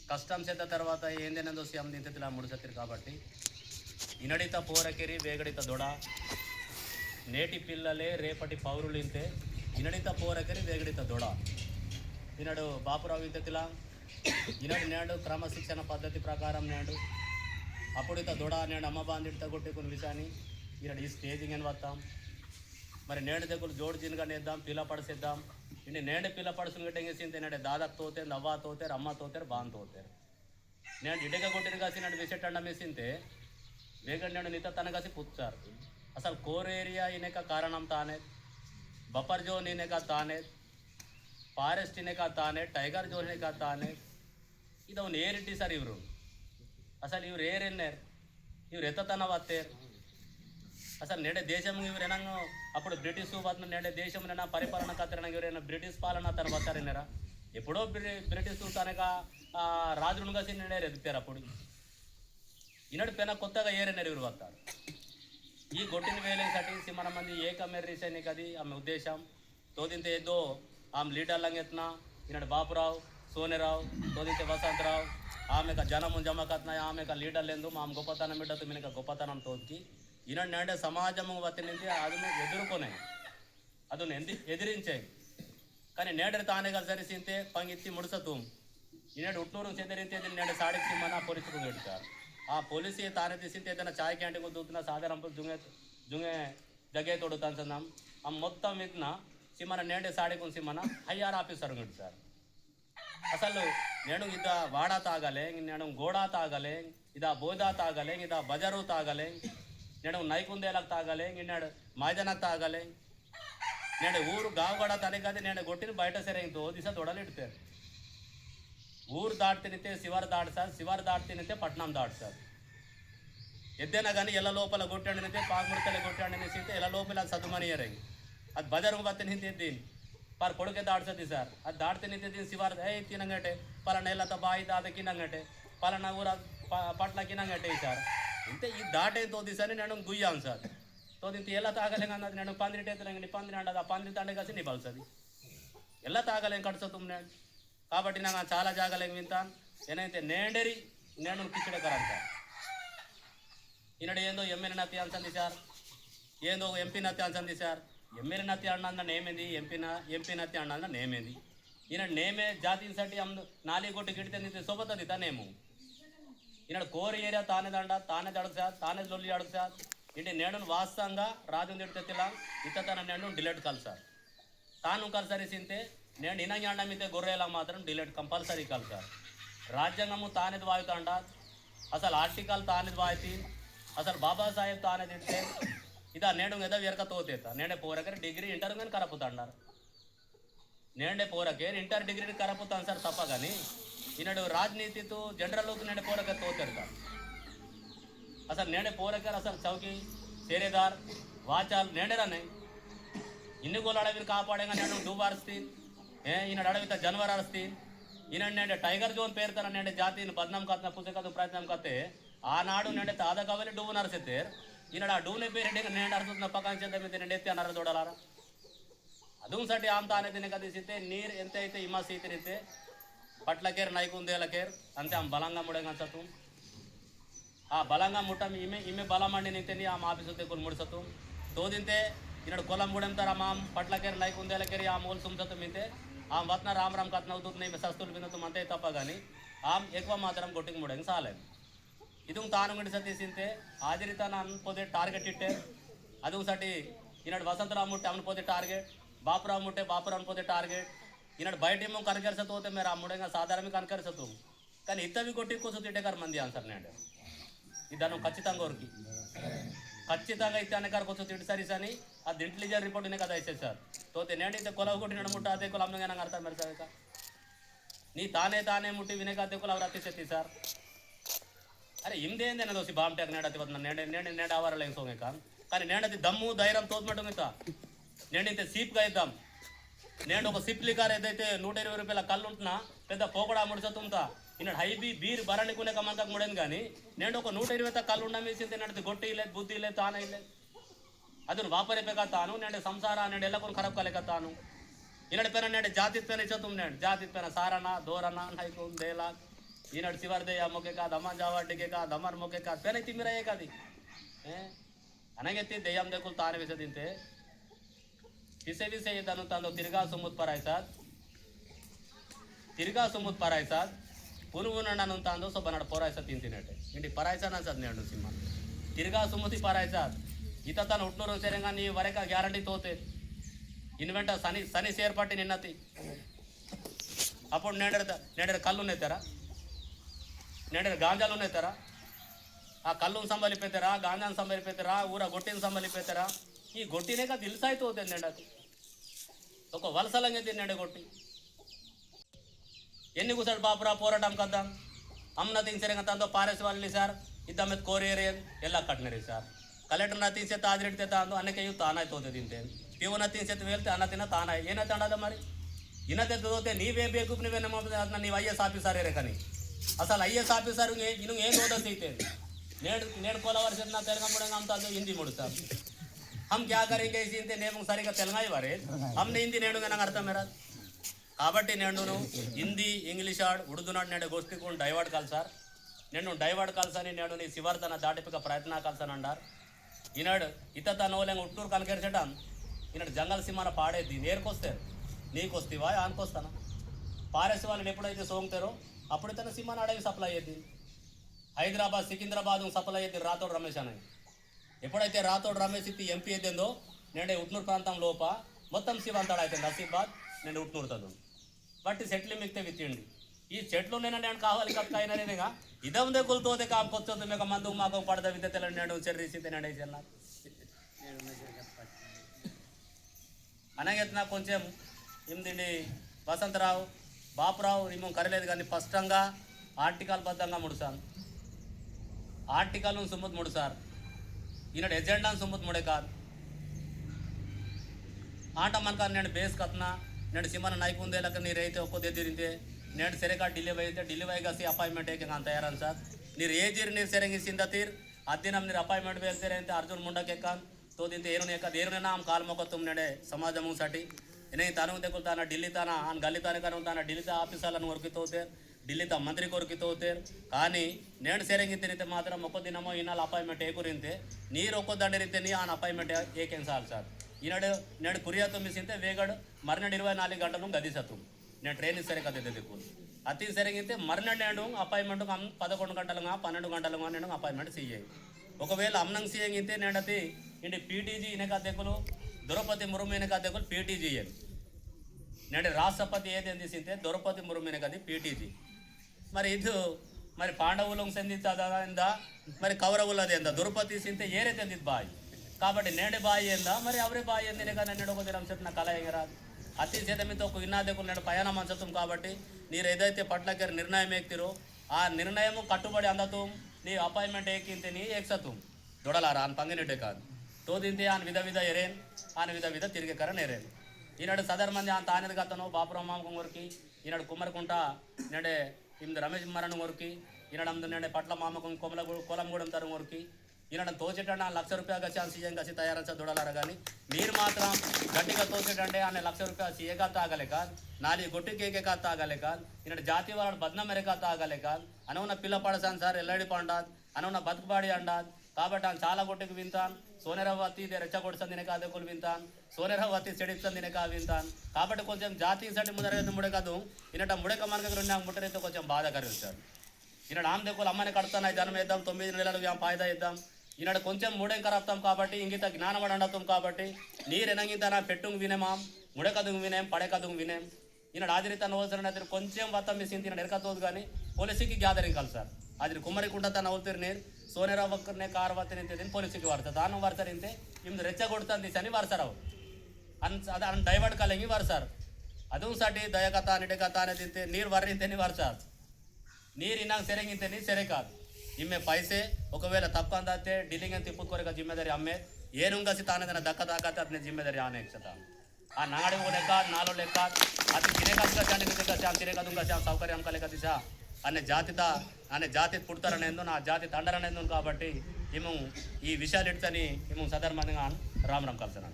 ಕಷ್ಟಂ ಸೆದ್ದ తర్వాత ఏందేనందో ಸಿಎಂ ನಿಂತಿಲ್ಲ ಮುಡಿಸತ್ತಿರು కాబట్టి ఇనడిత పోరకెరి వేగడిత దొడ నేటి పిల్లలే రేపటి పౌరులు ఇంతే ఇనడిత పోరకెరి వేగడిత దొడ ఈనాడు బాపురావు ఇంతతిలా ఈనాడు నేడు క్రమశిక్షణ పద్ధతి ప్రకారం నేడు అప్పుడు ఇత దొడ నేడు అమ్మ బాందిడిత కొట్టుకుని విషయాన్ని ఈనాడు ఈ స్టేజింగ్ అని వస్తాం మరి నేడు దగ్గర జోడు జిన్గా నేద్దాం పిల్ల పడిసేద్దాం ಇನ್ನು ನೇಂಡೆ ಪಿಲ್ಲ ಪಡಿಸಿನ ಗಟ್ಟೆಂಗೆಸಿಂತ ನೇಡೆ ದಾದಕ್ ತೋತೇರು ಅವ್ವ ತೋತೇರು ಅಮ್ಮ ತೋತೇರು ಬಾನ್ ತೋತೇರು నేను ఇడగ కొట్టినగాసి నాడు విసెట్టండ మేసింతే వేగండి నాడు నిత తనగాసి పుచ్చారు అసలు కోర్ ఏరియా ఇనేక కారణం తానే బఫర్ జోన్ ఇనేక తానే ಫಾರೆಸ್ಟ್ ಇನೇಕ ತಾನೆ ಟೈಗರ್ ಜೋನ್ ಇನೇಕ ತಾನೆ ಇದವನು ಏರಿಟ್ಟಿ ಸರ್ ಇವರು ಅಸಲು ಇವ್ರು ಏರೆನ್ನೇರು ಇವ್ರು ಎತ್ತತನ ಬತ್ತೇರು అసలు నేడే దేశం ఇవరేనా అప్పుడు బ్రిటిష్ బతున్న నేడే దేశం పరిపాలన కత్తరన ఎవరైనా బ్రిటిష్ పాలన తన బతారన్నారా ఎప్పుడో బ్రిటిష్ తనక రాజులను కాసి నేడే ఎదుగుతారు అప్పుడు ఈనాడు పెన కొత్తగా ఏరైనారు ఇವರು వస్తారు ఈ గొట్టిన వేలేసటి సిమన మంది ఏకమెర్రీసని కది ఆమె ఉద్దేశం తోదింతే ఏదో ఆమె లీడర్లంగా ఎత్తున ఈనాడు బాపురావు సోనేరావు తోదింతే వసంతరావు ఆమెకు జనము జమకత్న ఆమెకు లీడర్లు మా గొప్పతనం బిడ్డతో మినక గొప్పతనం తోదికి ఈనాడు నేడే సమాజము వత్తినింది అదును ఎదుర్కొనే అదును ఎదిరించే కానీ నేడు తానే కలిసరిసింతే పంగిత్తి ముడుసతూ ఈనాడు ఉట్నూరు చెందరింతే నేడు సాడికి మన పోలీసుకు పెడతారు ఆ పోలీసు తానే తీసింతే ఏదైనా ఛాయ్ క్యాంటీన్ దూతున్న సాధారణ జుంగే జగే తోడుతాం ఆ మొత్తం మీద సిమన నేడే సాడికి సిమన హైఆర్ ఆఫీసర్ పెడతారు అసలు నేను ఇదా వాడా తాగలే నేను గోడా తాగలే ఇదా బోదా తాగలే ఇదా బజారు తాగలే నేను నైకుందేలకు తాగలే నిన్నాడు మైదానకు తాగలే నేను ఊరు గావుగడ తనకది నేను కొట్టిన బయట సరైన దిశ దొడలిడతారు ఊరు దాటి తినితే శివారు దాడుతారు శివారు దాటి తినితే పట్నం దాడుతారు ఎద్దైనా కానీ ఎల్ల లోపల కొట్టాడు నితే పాకుముడతలే కొట్టాడు నిస్తే ఎల్ల లోపల అది సదుమనియరై అది బజారుకు బతి నింతే దీన్ని పర్ కొడుకే దాడుతుంది సార్ అది దాడితే నింతే దీన్ని శివారు తినంగటే పలానా ఎల్లత బాయి దాదకినంగటే పలానా ఊర పట్లకినంగటే సార్ ఇంతే ఈ దాటే తోదిసని నేను గుయ్యాను సార్ తోదింత ఎలా తాగలేం అన్నది నేను పందిరిటే తినండి పందిరి అంటది ఆ పందిరి తండే కలిసి నీ బలుస్తుంది ఎలా తాగలేం కడుసతుం నేను కాబట్టి నాకు చాలా జాగలేం వింటాను ఏనైతే నేండేరి నేను కిచ్చడే కరంట ఈనాడు ఏందో ఎమ్మెల్యే నత్తి అన్సంది సార్ ఏందో ఎంపీ నత్తి అన్సంది సార్ ఎమ్మెల్యే నత్తి అన్న నేమేంది ఎంపీ నత్తి అన్న నేమేంది ఈనాడు నేమే జాతి సటి నాలుగు కొట్టి గిడితే నింతే సొబతది తనేము ఈనాడు కోర్ ఏరియా తానే దండ తానే దడదు సార్ తానే లొల్లి అడుగు సార్ ఇంటి నేడు వాస్తవంగా రాజు తిడితే ఇత తన నేను డిలేట్ కలుసారు తాను కలిసరిసింతే నేను ఇనంగాండమితే గొర్రెలా మాత్రం డిలేట్ కంపల్సరీ కలుసారు రాజ్యాంగము తానేది వాయుతాండ అసలు ఆర్టికల్ తానేది వాయితీ అసలు బాబాసాహెబ్ తానే తిడితే ఇదా నేడు ఏదో వెరక తోతేత నేడే పోరకరి డిగ్రీ ఇంటర్ కానీ కరపుతాండారు నేడే పోరకే ఇంటర్ డిగ్రీ కరపుతాను సార్ తప్ప కానీ ఈనాడు రాజనీతితో జనరల్లోకి నేడే పోరక తోతారు సార్ అసలు నేడే పోరకర్ అసలు చౌకి సేరేదార్ వాచాలు నేడేరానే ఇన్ని గోళ్ళు అడవిని కాపాడేగా నేను డూబార్స్తి ఈనాడు అడవిత జనవర్ అరస్తి ఈనాడు నేడే టైగర్ జోన్ పేరుతాను నేడే జాతిని బద్నాం కత్న పుస్తకదు ప్రయత్నం కత్తే ఆనాడు నేడే తాద కవలి డూవు నరసెత్తారు ఈనాడు ఆ డూనే పేరు నేను అరుతున్న పక్కన చెంత మీద నేను ఎత్తి అన్నారు చూడాలారా ಅದು ಸಟಿ ಆಮ್ತ ಆನೆ ದಿನ ಕದಿಸಿತ್ತೆ ನೀರು ಎಂತ ಐತೆ ಇಮ್ಮ ಸೀತಿರಿತ್ತೆ ಪಟ್ಲಕೇರ್ ನೈಕುಂದೇಲಕೇರ್ ಅಂತೆ ಆಮ್ ಬಲಂಗ ಮುಡಂಗ ಅನ್ಸತ್ತು ಆ ಬಲಂಗ ಮುಟ್ಟಮ್ ಇಮ್ಮೆ ಬಲ ಮಂಡಿ ನಿಂತೇನಿ ಆಮ್ ಆಫೀಸುತ್ತೆ ಕೊಂಡು ಮುಡ್ಸತ್ತು ತೋದಿಂತೆ ಇನ್ನಡು ಕೊಲಂ ಮುಡಂತಾರ ಆಮ್ ಪಟ್ಲಕೇರ್ ನೈಕುಂದೇಲಕೇರಿ ಆ ಮೂಲ ಸುಮ್ಸತ್ತು ಮಿಂತೆ ఆమె వత్న రామరామ్ కథన అవుతుంది నేను సస్తులు వినతం అంతే తప్ప కానీ ఆమె ఎక్కువ మాత్రం గొట్టికి ముడంగి సాలేదు ಇದು ತಾನು ಗಂಡಿಸ తీసింతే ఆదిరితన అన్పోతే టార్గెట్ ఇట్టే అది ఒకటి ఈనాడు వసంతరావు ముట్టే అమ్ముపోతే టార్గెట్ బాపురావు ముట్టే బాపురావు అన్పోతే టార్గెట్ ఈనాడు బయట ఏమో కనకరిసతో పోతే మీరు ఆ ముడంగా సాధారణ కనకరిసతు కానీ ఇత్తవి కొట్టి కోసం తిట్టేకారు మంది ఆన్సర్ నేడు ఇద్దరు ఖచ్చితంగా ఊరికి ఖచ్చితంగా ఇస్తే అనేకారు కొంచెం తిట్టి సరీస్ అని అది ఇంటెలిజెంట్ రిపోర్ట్నే కదా ఇచ్చేది సార్ తోతే నేడైతే కొలవ కొట్టినాడు ముట్ట అదే కొల అమ్మగా నాకు అర్థం మరి సార్ నీ తానే ముట్టి వినేక అదే కొల ಅವ್ರು ಹತ್ತಿಸೆತ್ತಿ ಸರ್ ಅರೆ ಹಿಂದೇಂದೆ ದೋಸಿ ಬಾಂಬ್ಟ್ಯಾಗ నేడತಿ ಬದ್ నేడ అవరలు ఏం సోంగే కానీ నేడది దమ్ము ధైర్యం తోద్మటం ఇంత నేడింతే సీప్గా ఇద్దాం నేను ఒక సిప్లి కార్ ఏదైతే 120 రూపాయల కళ్ళు ఉంటున్నా పెద్ద పోకడా ముడిసతుంతా ఈనాడు హైబీ బీర్ బరణికునే కమంతకు ముడేది కానీ నేను ఒక 120 కళ్ళు ఉండమేసింది నడితే గొట్టి లేదు బుద్ధి లేదు తానే లేదు ಅದನ್ನು ವಾಪರಿಬೇಕಾತಾನು ನೆಡೆ ಸಂಸಾರ ನೆಡೆ ಎಲ್ಲ ಕೊಂಡು ಖರಾಬ್ ಕಲೆಕತ್ತಾನು ಇನ್ನಡೆ ಪೇನ ನೆಡೆ ಜಾತಿ ಪೇನ ಇಚ್ಚತು ನೆಡೆ ಜಾತಿ ಪೇನ ಸಾರಣ ದೋರಣ ನೈಕು ದೇಲ ఈనాడు శివర్దే మొక్కే కాదు అమ్మ జావాడికే కాదు అమ్మని మొక్కే కాదు పెన తిమ్మిరయ్యే కాదు అనగెత్తి దెయ్యం దెక్కులు తాను విస తింటే విసే విసే తను తందో తిరిగా సుమ్ముత్ పరాయిసాద్ ತಿರ್ಗಾ ಸುಮ್ಮತ್ ಪರಾಯ್ಸಾದ್ ಪುನುಗುನ ನಾನು ತಂದು ಸ್ವಲ್ಪ ನಡ ಪೊರಾಯ್ಸ ತಿಂತಿನಟ್ಟೆ ಇಂಡಿ ಪರಾಯ್ಸ ಅನ್ಸದ್ ನೇಡು ಸಿಂಹ ತಿರ್ಗಾ ಸುಮ್ಮತಿ ಪರಾಯ್ಸಾದ್ ಈತ ತಾನು ಹುಟ್ನೂರು ಸೇರಂಗ ನೀ ವರೆಕ ಗ್ಯಾರಂಟಿ ತೋತೆ ಇನ್ವೆಂಟ ಸನಿ ಸನಿ ಸೇರ್ಪಟ್ಟಿ ನಿನ್ನತಿ అప్పుడు నేడెడ కళ్ళు ఉన్నాయితారా నేడెడ గాంజాలు ఉన్నాయితారా ఆ కళ్ళును సంబలిపోతారా గాంజాను సంబలిపోతారా ఊర గొట్టిని సంబలిపోతారా ఈ గొట్టినే కదా దిల్సాయితూ అవుతుంది నేడది ఒక వలసలంగా తిన్నాడే గొట్టి ಎಲ್ಲಿ ಕೂಸಾಡ್ ಬಾಪುರ ಹೋರಾಟಂ ಕದ್ದಾಂ ಅಮ್ನ ತಿಂಗ್ಸರಂಗ ತಂದು ಪಾರೆಸ್ ವಾಲಿ ಸರ್ ಇದ್ದಮ್ಮೆತ್ ಕೋರಿಯರಿ ಎಲ್ಲ ಕಟ್ನರಿ ಸರ್ ಕಲೆಕ್ಟರ್ನ ತಿನ್ಸೆ ತಾಜ್ರಿಡ್ತೆ ತಂದು ಅನ್ನಕ್ಕೆ ಇವು ತಾನಾಯ್ತು ಹೋದೆ ತಿಂತೇನೆ ಪಿವನ ತಿನ್ಸೆತ್ ವೇಲ್ತೆ ಅನ್ನ ತಿನ್ನ ತಾನಾಯ್ ಏನಾಯ್ತು ಅಂಡದ మరి ಇನ್ನತೆ ಹೋತೆ ನೀವೇ ಬೇಕು ನೀವೇ ನಮ್ಮ ಅದನ್ನ ನೀವು ಐ ಎಸ್ ಆಫೀಸರ್ ಇರೇ ಕನಿ ಅಸలు ಐ.ಎಸ್. ಆಫೀಸರ್ ಇನ್ನು ಏನು ಓದೈತೆ నేడు కోల వర్షం నా తెలంగాణ हम तो हिंदी मुड़ता हम क्या करेंगे इसी नेम सरिगा तेलंगाई वारे हमने हिंदी नेड़ू ನಂಗೆ ಅರ್ಥ ಮೇರಾ కాబట్టి నేను హిందీ ఇంగ్లీష్ ఆడ్ ఉర్దూ నాడు నేడు గోష్ఠిಕೊಂಡು ಡೈವರ್ಟ್ ಕಲ್ಸಾರ್ నేను ಡೈವರ್ಟ್ ಕಲ್ಸನಿ నేను నీ శివర్తన దాటిపిక ప్రయత్న కల్సని అంటారు ఈనాడు ఇతత నోలేంగ ఉట్టూరు కనకెరిచటం ఈనాడు జంగల్ సింహాన పాడేది నేర్కొస్తారు నీకు వస్తేవా ఆనుకొస్తానా పారేసి వాళ్ళని ఎప్పుడైతే సోంగుతారో అప్పుడు తన సింహాన అడవి సప్లై అయ్యేది హైదరాబాద్ సికింద్రాబాద్ సప్లై అయ్యేది రాతోడు రమేష్ అని ఎప్పుడైతే రాతోడు రమేష్ ఇత్తి ఎంపీ అయితేందో నేడే ఉట్నూరు ప్రాంతం లోప మొత్తం శివంతాడు అవుతుంది నసీబాద్ నేను ఉట్నూరు తదు బట్టి చెట్లు మిగితే విత్తిండి ఈ చెట్లు నేను కావాలి కప్తాయినరేగా ఇదందే కులతోదే కాపుకొచ్చొద్దు మీకు మందుకు మాకు పడద విద్య తెలండి నేడు చెర్రీసి నేడే చెల్లా అనగెత్తిన కొంచెం ఏమిటి వసంతరావు బాపురావు ఏమో కరలేదు కానీ స్పష్టంగా ఆర్టికల్ బద్దంగా ముడుసాను ఆర్టికల్ సుమ్మత్ ముడుసారు ఈనాడు ఎజెండాను సుమ్మత్ ముడే కాదు ఆట మనకు నేను బేస్ కత్నా నేను ಸಿಮನ ನೈಕುಂದೇಲಕ ನೀರು ಐತೆ ಒಕ್ಕೋದಿದ್ದಿರಿಂತೆ నేను ಸೆರೆಗ ಡಿಲಿವರಿ ಐತೆ ಡಿಲಿವರಿಗಾಸಿ ಅಪಾಯಿಂಟ್ಮೆಂಟ್ ಏಕೆ ಅಂತ ಯಾರನ್ ಸರ್ ನೀರು ಏಜಿರ್ ನೀರು ಸೆರೆಂಗಿಸಿಂದ ತೀರ್ ಅದ್ದಿನ ನೀರು ಅಪಾಯಿಂಟ್ಮೆಂಟ್ ಬೇಲ್ತಾರೆ ಅಂತ ಅರ್ಜುನ್ ಮುಂಡಕ್ಕೆ ಕಾನ್ ತೋದಿಂತೆ ಏನು ಏನೇನ ಆಮ್ ಕಾಲ್ ಮೊಕ್ಕ ತುಂಬ ನಡೆ ಸಮಾಜಮುसाठी ಏನೇ ತಾನು ತೆಗೊಳ್ತಾನ ఢిల్లీ ತಾನ ಆನ್ ಗಲ್ಲಿ ತಾನೆ ಕಾನು ತಾನ ఢిల్లీత ఆఫీసాలను కొరికితోతే ఢిల్లీత మంత్రి కొరికితోతే కానీ నేను ಸೆರೆಂಗಿತ್ತಿನಿತೆ ಮಾತ್ರ ಮೊಕ್ಕ ದಿನಮೋ ಇನ್ನಾಲ್ ಅಪಾಯಿಂಟ್ಮೆಂಟ್ ಏಕುರಿಂತೆ ನೀರು ಒಕ್ಕೋದಂಡಿರಿತೆ ನೀ ಆನ್ ಅಪಾಯಿಂಟ್ಮೆಂಟ್ ಏಕೆನ್ ಸಾಲ್ ಸರ್ ఈనాడు నేను కురియా తొమ్మిదింతే వేగాడు మర్నాడు 24 గంటలు గదిసత్తు నేను ట్రైన్ సరే కదే దిక్కు అతి సరిగితే మర్నాడు నేను అపాయింట్మెంట్ 11 గంటలుగా 12 గంటలుగా నేను అపాయింట్మెంట్ సీఏ ఒకవేళ అమ్నంగ్ సీఎంగితే నేను అది ఇంటి పీటీజీ ఇనక అధ్యక్షులు ద్రౌపది ముర్ము ఇనక అధ్యక్షులు పీటీజీ అని నేను రాష్ట్రపతి ఏదేంది సింతే ద్రౌపది ముర్ము ఇనక అది పీటీజీ మరి ఇది మరి పాండవులకు చెందిందా మరి కౌరవులది ద్రౌపది సింతే ఏరే చెందింది బాయ్ కాబట్టి నేడే బాయి ఏందా మరి అవరే బాయి ఏందినే కానీ నేడు ఒక దినం చెప్పిన కళ ఎగరాదు అతి చేతమితో ఒక ఇన్నాదకు నేడు పయనం అంచతం కాబట్టి మీరు ఏదైతే పట్లకి నిర్ణయం ఎక్కిరో ఆ నిర్ణయము కట్టుబడి అందతూ నీ అపాయింట్మెంట్ ఏకింతే నీ ఎక్సతూ దొడలారా అని పంగినట్టే కాదు తోదింతే ఆయన విధ ఎరేన్ ఆయన విధ తిరిగే కరన్ ఎరేన్ ఈనాడు సదర్ మంది అంత ఆనది గతను బాపురమ్మ ఊరికి ఈనాడు కుమ్మరికుంట నేడే ఇందు రమేష్ మరణ ఊరికి ఈనాడు అందు నేడే పట్ల మామకం కొలంగూడెం తరం ఊరికి ఈనాడు తోచేటంటే ఆ ₹1,00,000 గచ్చాను సీఎం కసి తయారంచ దొడలారా కానీ మీరు మాత్రం గట్టిగా తోచేటంటే ఆయన ₹1,00,000 సీఏగా తాగలే కాదు నాది గొట్టి కేకే కాదు తాగలే కాదు ఈనాడు జాతి వాడు బద్నం మెరక తాగలే కాదు అనవున్న పిల్ల పడసాను సార్ ఎల్లడి పండాదు అనవున్న బతుకుబాడి అండాదు కాబట్టి ఆయన చాలా గొట్టికి వింటాను సోనెరవతి రెచ్చగొడుతుంది తినే కాదకులు వింటాను సోనెరవతి చెడిస్తుంది తినే కా వింటాను కాబట్టి కొంచెం జాతి సటి ముందరైతే ముడకదు ఈనట ముడక మనకు 2 ముట్టరైతే కొంచెం బాధ కలుగుతాడు ఈనాడు ఆమె దగ్గర అమ్మని కడుతున్నాయి జనం వేద్దాం 9 నెలలు పాయిదా ఇద్దాం ఈనాడు కొంచెం మూడేం కరప్తాం కాబట్టి ఇంగిత జ్ఞానమడి అండతాం కాబట్టి నీరు ఎనంగితన పెట్టుకు వినేమాం ముడకదుగు వినేం పడకదుగు వినేం ఈనాడు ఆదిరిత నవసరణ కొంచెం వత్తం మిసింది ఈనాడు ఎరకతోదు కానీ పోలీసుకి గ్యాదరింగ్ కలుసారు అది కుమ్మరికుంట తన అవుతారు నీరు సోనెరావక్కనే కారు వత్తనింతే పోలీసుకి వాడతారు దానం వరసరింతే ఇమ్ದು రెచ్చగొడుతుంది అని వరసరావు అన్ డైవర్ట్ కలంగి వరసారు ಅದು साठी ದಯಕಥ ನಿಡಕಥ ಅನ್ನೋದಿಂತೆ ನೀರು ವರ್ರಿಂತೇನೆ ವರ್ಸಾರು ನೀರು ಇನ್ನಂಗೆ ಸೆರೆಗಿಂತೇನೆ ಸೆರೆ ಕಾದು ಇಮ್ಮೆ ಪೈಸೆ ఒకవేళ ತಪ್ಪು ಅಂದಾತೆ ಡಿಲಿಂಗ್ ತಿಪ್ಪುಕೊರೆಗ ಜಿಮ್ಮೆದಾರಿ ಅಮ್ಮೆ ಏನುಂಗಸಿ ತಾನದನ್ನ ದಕ್ಕ ದಾಕತ್ತೆ ಅದನ್ನ ಜಿಮ್ಮೆದಾರಿ ಆನೆ ಇಕ್ಷತ ಆ ನಾಡಿ ಲೆಕ್ಕ ನಾಲೋ ಲೆಕ್ಕ ಅದು ತಿರೇಕದ್ಗ ಶಾನ್ ತಿರೇಕದುಂಗ ಶಾನ್ సౌకర్యం కలక దిశ అనే జాతి పుడతారనేందు నా జాతి తండరనేందు కాబట్టి మేము ఈ విషయాలు ఎడుతని మేము సదర్మంగా రామరామ్ కలిసాను